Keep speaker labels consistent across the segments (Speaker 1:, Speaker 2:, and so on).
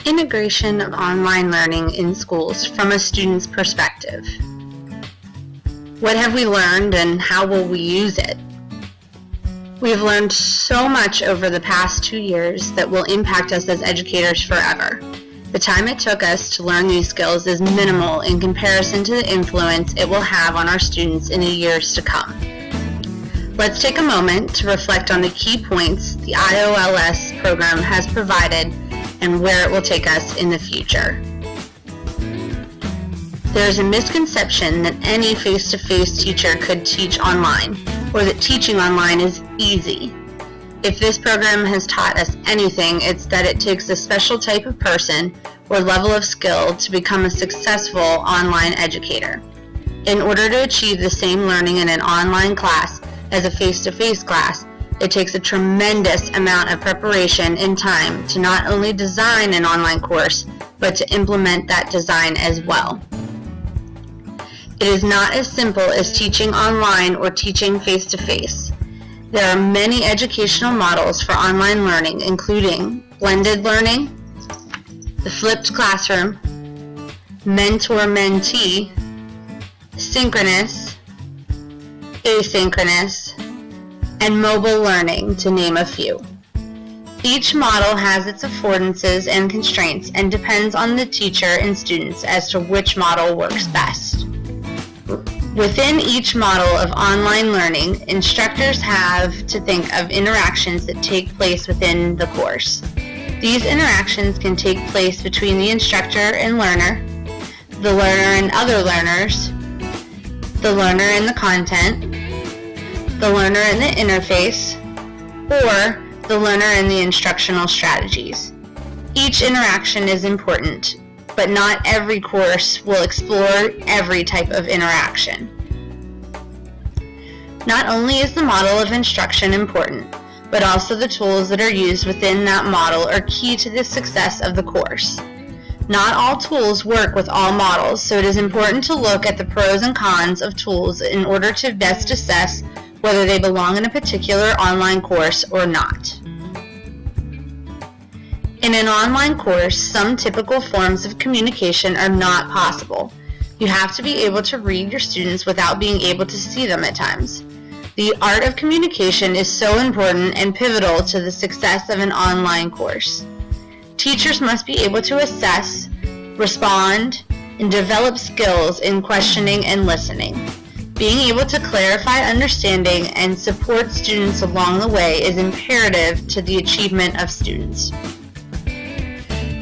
Speaker 1: Integration of online learning in schools from a student's perspective. What have we learned and how will we use it? We have learned so much over the past 2 years that will impact us as educators forever. The time it took us to learn these skills is minimal in comparison to the influence it will have on our students in the years to come. Let's take a moment to reflect on the key points the IOLS program has provided and where it will take us in the future. There is a misconception that any face-to-face teacher could teach online, or that teaching online is easy. If this program has taught us anything, it's that it takes a special type of person or level of skill to become a successful online educator. In order to achieve the same learning in an online class as a face-to-face class, it takes a tremendous amount of preparation and time to not only design an online course, but to implement that design as well. It is not as simple as teaching online or teaching face-to-face. There are many educational models for online learning, including blended learning, the flipped classroom, mentor-mentee, synchronous, asynchronous, and mobile learning, to name a few. Each model has its affordances and constraints and depends on the teacher and students as to which model works best. Within each model of online learning, instructors have to think of interactions that take place within the course. These interactions can take place between the instructor and learner, the learner and other learners, the learner and the content, the learner and the interface, or the learner and the instructional strategies. Each interaction is important, but not every course will explore every type of interaction. Not only is the model of instruction important, but also the tools that are used within that model are key to the success of the course. Not all tools work with all models, so it is important to look at the pros and cons of tools in order to best assess whether they belong in a particular online course or not. In an online course, some typical forms of communication are not possible. You have to be able to read your students without being able to see them at times. The art of communication is so important and pivotal to the success of an online course. Teachers must be able to assess, respond, and develop skills in questioning and listening. Being able to clarify understanding and support students along the way is imperative to the achievement of students.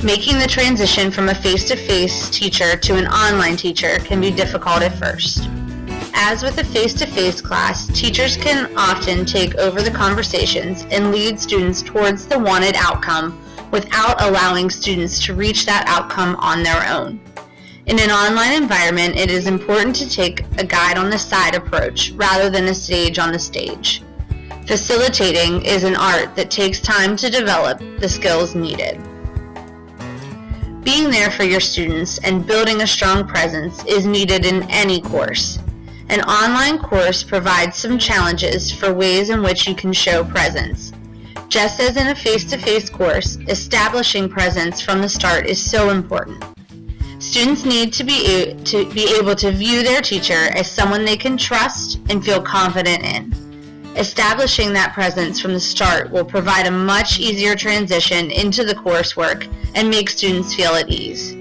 Speaker 1: Making the transition from a face-to-face teacher to an online teacher can be difficult at first. As with a face-to-face class, teachers can often take over the conversations and lead students towards the wanted outcome without allowing students to reach that outcome on their own. In an online environment, it is important to take a guide on the side approach rather than a sage on the stage. Facilitating is an art that takes time to develop the skills needed. Being there for your students and building a strong presence is needed in any course. An online course provides some challenges for ways in which you can show presence. Just as in a face-to-face course, establishing presence from the start is so important. Students need to be able to view their teacher as someone they can trust and feel confident in. Establishing that presence from the start will provide a much easier transition into the coursework and make students feel at ease.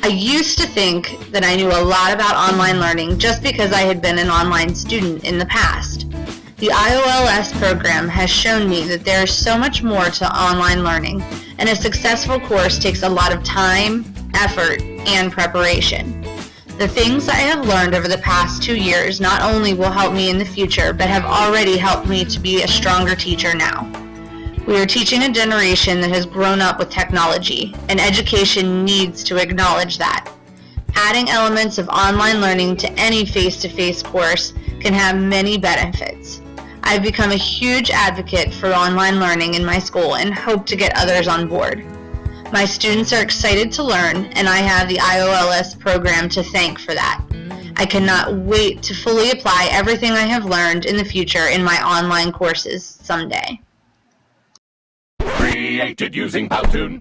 Speaker 1: I used to think that I knew a lot about online learning just because I had been an online student in the past. The IOLS program has shown me that there is so much more to online learning, and a successful course takes a lot of time, effort, and preparation. The things I have learned over the past 2 years not only will help me in the future, but have already helped me to be a stronger teacher now. We are teaching a generation that has grown up with technology, and education needs to acknowledge that. Adding elements of online learning to any face-to-face course can have many benefits. I've become a huge advocate for online learning in my school and hope to get others on board. My students are excited to learn, and I have the IOLS program to thank for that. I cannot wait to fully apply everything I have learned in the future in my online courses someday.
Speaker 2: Created using Powtoon.